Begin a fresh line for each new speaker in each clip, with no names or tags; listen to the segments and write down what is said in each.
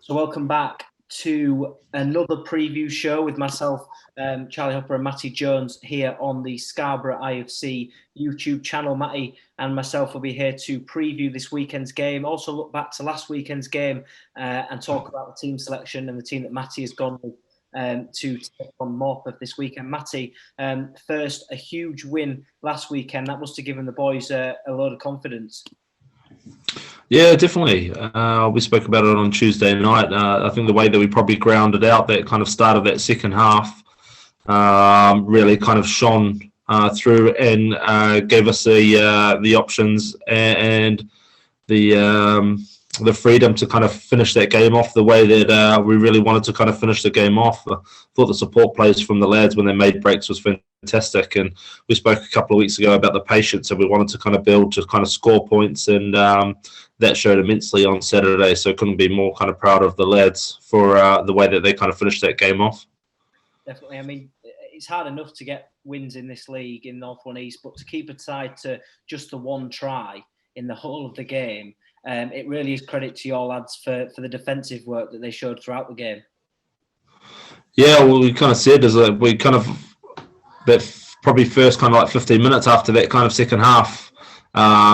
So welcome back to another preview show with myself, Charlie Hopper and Matty Jones here on the Scarborough IFC YouTube channel. Matty and myself will be here to preview this weekend's game, also look back to last weekend's game and talk about the team selection and the team that Matty has gone with to take on Morpeth this weekend. Matty, first, a huge win last weekend. That must have given the boys a load of confidence.
Yeah, definitely. We spoke about it on Tuesday night. I think the way that we probably grounded out that kind of start of that second half really kind of shone through and gave us the options and the freedom to kind of finish that game off the way that we really wanted to kind of finish the game off. I thought the support plays from the lads when they made breaks was fantastic, and we spoke a couple of weeks ago about the patience that we wanted to kind of build to kind of score points, and that showed immensely on Saturday. So couldn't be more kind of proud of the lads for the way that they kind of finished that game off.
Definitely. I mean, it's hard enough to get wins in this league in North 1 East, but to keep it tied to just the one try in the whole of the game, it really is credit to your lads for the defensive work that they showed throughout the game.
Yeah, well, we kind of said is that we kind of that probably first kind of like 15 minutes after that kind of second half,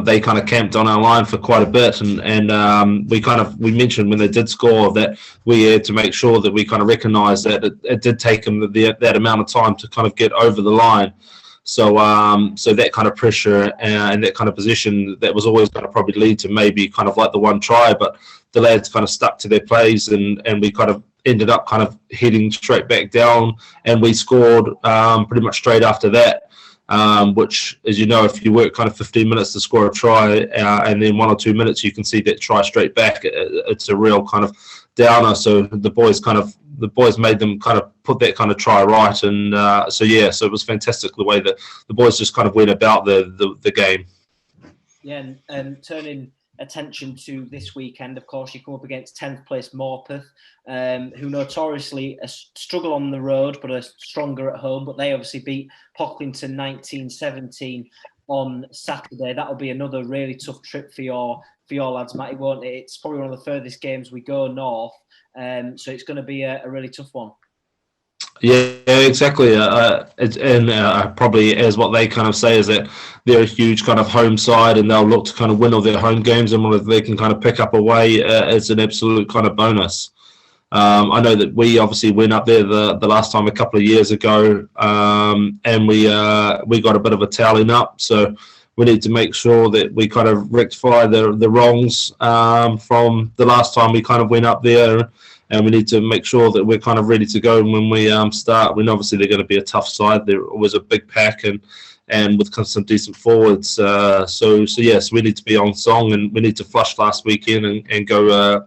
they kind of camped on our line for quite a bit, and we mentioned when they did score that we had to make sure that we kind of recognised that it did take them that amount of time to kind of get over the line. So that kind of pressure and that kind of position, that was always going to probably lead to maybe kind of like the one try, but the lads kind of stuck to their plays, and we kind of ended up kind of heading straight back down, and we scored pretty much straight after that, which, as you know, if you work kind of 15 minutes to score a try and then 1 or 2 minutes you can see that try straight back, it's a real kind of downer. So the boys made them kind of put that kind of try right, and so it was fantastic the way that the boys just kind of went about the game.
Yeah, and turning attention to this weekend, of course, you come up against 10th place Morpeth, who notoriously struggle on the road but are stronger at home, but they obviously beat Pocklington 19-17 on Saturday. That'll be another really tough trip for your lads, Matty, won't it? It's probably one of the furthest games we go north, so it's going to be a really tough one.
Yeah, exactly. Probably as what they kind of say is that they're a huge kind of home side, and they'll look to kind of win all their home games, and whether they can kind of pick up away is an absolute kind of bonus. I know that we obviously went up there the last time a couple of years ago, and we got a bit of a tallying up. So we need to make sure that we kind of rectify the wrongs from the last time we kind of went up there. And we need to make sure that we're kind of ready to go when we start. When obviously they're going to be a tough side. They're always a big pack and with some decent forwards. So yes, we need to be on song, and we need to flush last weekend and go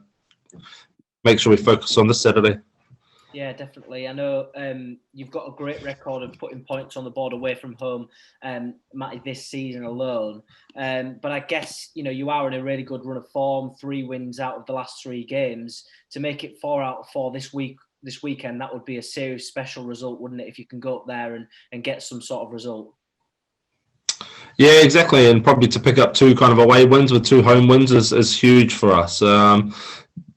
make sure we focus on this Saturday.
Yeah, definitely. I know you've got a great record of putting points on the board away from home, Matty, this season alone. But I guess, you are in a really good run of form, 3 wins out of the last 3 games. To make it 4 out of 4 this weekend, that would be a serious special result, wouldn't it, if you can go up there and get some sort of result?
Yeah, exactly. And probably to pick up 2 kind of away wins with 2 home wins is huge for us.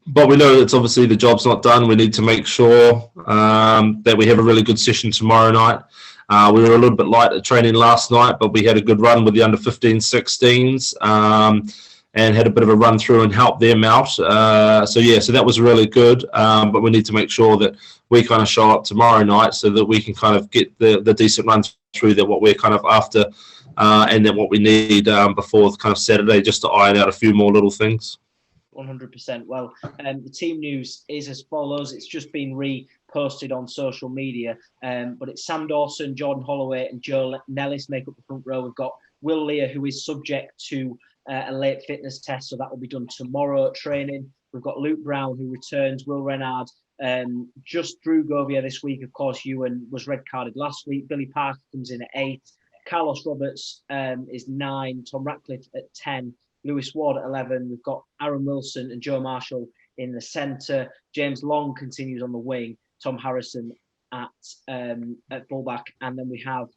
But we know it's obviously the job's not done. We need to make sure that we have a really good session tomorrow night. We were a little bit light at training last night, but we had a good run with the under-15s, 16s and had a bit of a run through and helped them out. So that was really good. But we need to make sure that we kind of show up tomorrow night so that we can kind of get the decent runs through that what we're kind of after and then what we need before kind of Saturday, just to iron out a few more little things.
100%. Well, the team news is as follows. It's just been reposted on social media, but it's Sam Dawson, Jordan Holloway and Joe Nellis make up the front row. We've got Will Lear, who is subject to a late fitness test, so that will be done tomorrow at training. We've got Luke Brown, who returns. Will Renard just through Govia this week. Of course, Ewan was red carded last week. Billy Parker comes in at 8. Carlos Roberts is 9. Tom Ratcliffe at 10. Lewis Ward at 11. We've got Aaron Wilson and Joe Marshall in the centre. James Long continues on the wing. Tom Harrison at fullback. And then we have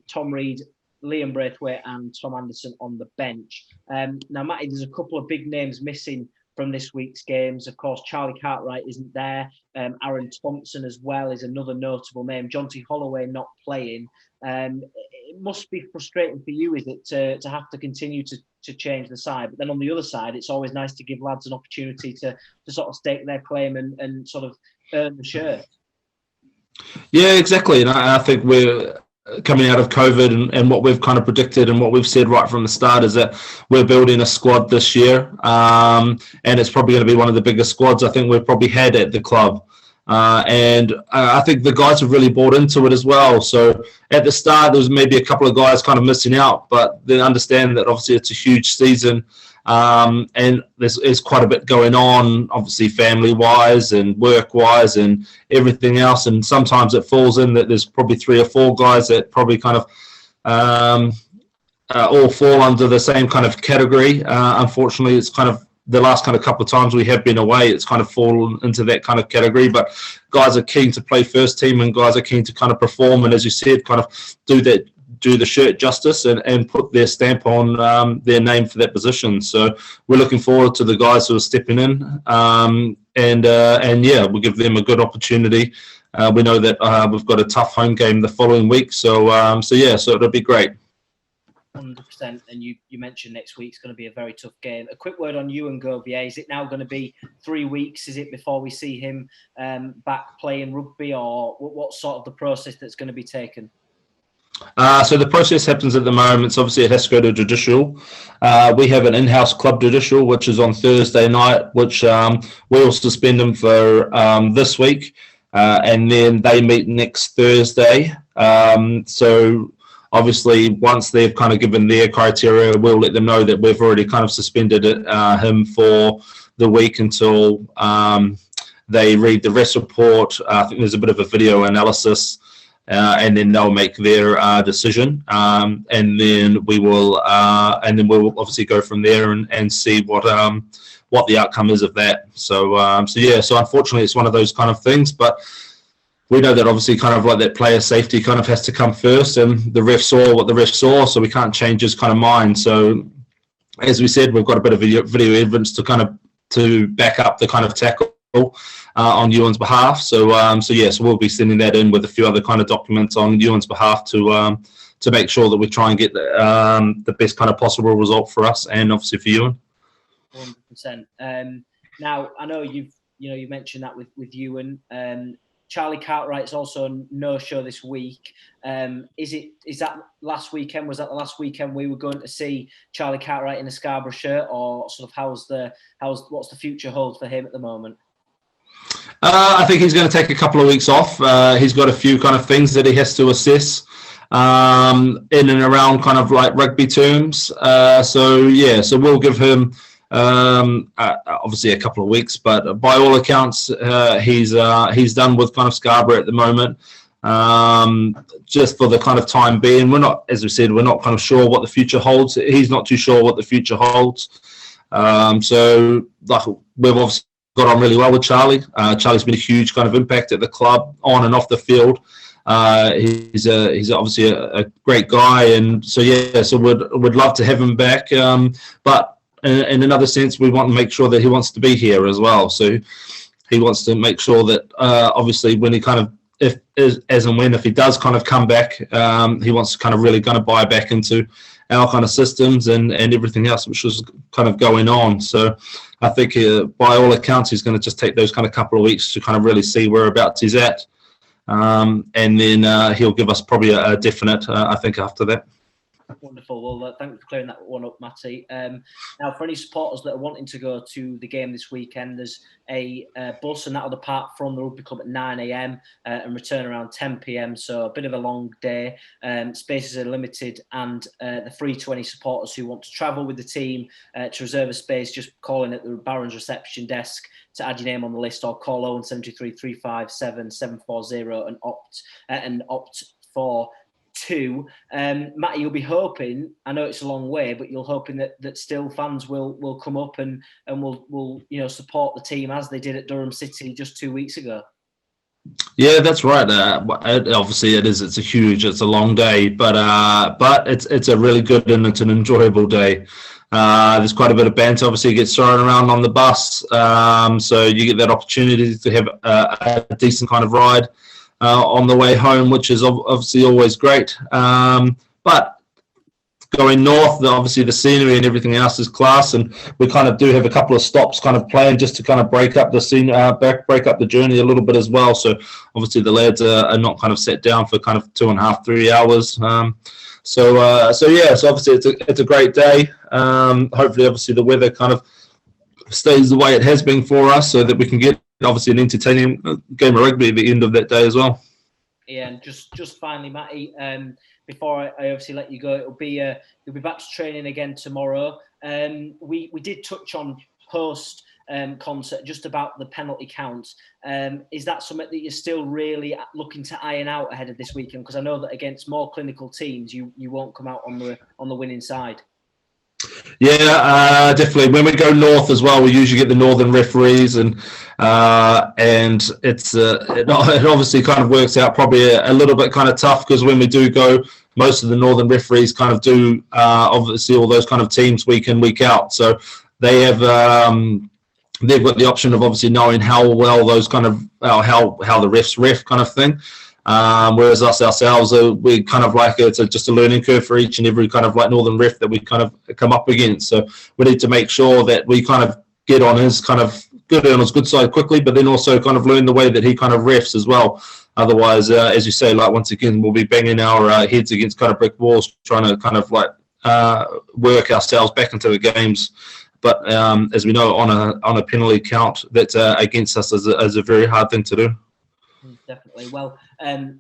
Tom Reed, Liam Braithwaite and Tom Anderson on the bench. Now, Matty, there's a couple of big names missing from this week's games. Of course, Charlie Cartwright isn't there. Aaron Thompson as well is another notable name. Jonty Holloway not playing. It must be frustrating for you, is it, to have to continue to change the side? But then on the other side, it's always nice to give lads an opportunity to sort of stake their claim and sort of earn the shirt.
Yeah, exactly. And I think we're coming out of COVID and what we've kind of predicted and what we've said right from the start is that we're building a squad this year. And it's probably going to be one of the biggest squads I think we've probably had at the club. And I think the guys have really bought into it as well. So at the start, there was maybe a couple of guys kind of missing out, but they understand that obviously it's a huge season. And there's quite a bit going on, obviously family-wise and work-wise and everything else. And sometimes it falls in that there's probably 3 or 4 guys that probably kind of all fall under the same kind of category. Unfortunately, it's kind of the last kind of couple of times we have been away, it's kind of fallen into that kind of category. But guys are keen to play first team and guys are keen to kind of perform. And as you said, kind of do the shirt justice and put their stamp on their name for that position. So we're looking forward to the guys who are stepping in, and yeah, we'll give them a good opportunity. We know that we've got a tough home game the following week, so it'll be great.
100%. And you mentioned next week's going to be a very tough game. A quick word on Ewan Govier. Is it now going to be 3 weeks? Is it before we see him back playing rugby, or what sort of the process that's going to be taken?
So the process happens at the moment. So obviously it has to go to judicial. We have an in-house club judicial, which is on Thursday night, which we'll suspend them for this week. And then they meet next Thursday. So obviously once they've kind of given their criteria, we'll let them know that we've already kind of suspended him for the week until they read the rest report. I think there's a bit of a video analysis. And then they'll make their decision, and then we'll obviously go from there and see what the outcome is of that. So unfortunately, it's one of those kind of things. But we know that obviously, kind of like that player safety kind of has to come first, and the ref saw what the ref saw, so we can't change his kind of mind. So as we said, we've got a bit of video evidence to back up the kind of tackle on Ewan's behalf. So we'll be sending that in with a few other kind of documents on Ewan's behalf to make sure that we try and get the best kind of possible result for us and obviously for Ewan.
100%. Now I know you mentioned that with Ewan. Charlie Cartwright's also no show this week. Is that last weekend? Was that the last weekend we were going to see Charlie Cartwright in a Scarborough shirt, or sort of what's the future hold for him at the moment?
I think he's going to take a couple of weeks off. He's got a few kind of things that he has to assess in and around kind of like rugby terms. So we'll give him obviously a couple of weeks, but by all accounts, he's done with kind of Scarborough at the moment. Just for the kind of time being, we're not kind of sure what the future holds. He's not too sure what the future holds. So like we've obviously got on really well with Charlie. Charlie's been a huge kind of impact at the club on and off the field. He's obviously a great guy, and so we'd love to have him back. But in another sense, we want to make sure that he wants to be here as well. So he wants to make sure that obviously when he kind of if he does kind of come back, he wants to kind of really kind of buy back into our kind of systems and everything else which was kind of going on. So I think by all accounts he's going to just take those kind of couple of weeks to kind of really see whereabouts he's at, and then he'll give us probably a definite I think after that.
Wonderful. Well, thank you for clearing that one up, Matty. Now, for any supporters that are wanting to go to the game this weekend, there's a bus, and that'll depart from the rugby club at 9 a.m. And return around 10 p.m. So a bit of a long day. Spaces are limited, and they're free to any supporters who want to travel with the team. To reserve a space, just call in at the Barron's reception desk to add your name on the list, or call 073 357 740 and opt for 2. Matty, you'll be hoping, I know it's a long way, but you're hoping that still fans will come up and will support the team as they did at Durham City just 2 weeks ago.
Yeah, that's right. Obviously, it's a long day, but it's a really good and it's an enjoyable day. There's quite a bit of banter, obviously, gets thrown around on the bus. So you get that opportunity to have a decent kind of ride on the way home, which is obviously always great. But going north, obviously the scenery and everything else is class, and we kind of do have a couple of stops kind of planned just to kind of break up the scene, break up the journey a little bit as well. So obviously the lads are not kind of sat down for kind of 2.5, 3 hours. So obviously it's a great day. Hopefully, obviously the weather kind of stays the way it has been for us, so that we can get obviously an entertaining game of rugby at the end of that day as well.
Yeah, and just finally, Matty, before I obviously let you go, you'll be back to training again tomorrow. We did touch on post concert just about the penalty count. Is that something that you're still really looking to iron out ahead of this weekend? Because I know that against more clinical teams, you won't come out on the winning side.
Yeah, definitely. When we go north as well, we usually get the northern referees, and it's it obviously kind of works out probably a little bit kind of tough, because when we do go, most of the northern referees kind of do obviously all those kind of teams week in, week out. So they have they've got the option of obviously knowing how well those kind of how the refs ref kind of thing. Whereas us ourselves, we kind of like it's just a learning curve for each and every kind of like northern ref that we kind of come up against. So we need to make sure that we kind of get on his good side quickly, but then also kind of learn the way that he kind of refs as well. Otherwise, as you say, like once again, we'll be banging our heads against kind of brick walls, trying to kind of like work ourselves back into the games. But as we know, on a penalty count, that's against us is a very hard thing to do.
Definitely. Well,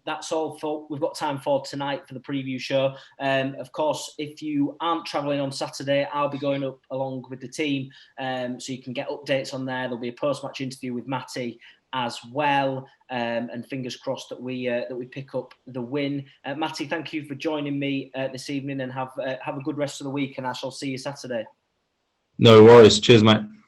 that's all we've got time for tonight for the preview show. Of course, if you aren't travelling on Saturday, I'll be going up along with the team, so you can get updates on there. There'll be a post-match interview with Matty as well, and fingers crossed that we pick up the win. Matty, thank you for joining me this evening, and have a good rest of the week, and I shall see you Saturday.
No worries. Cheers, mate.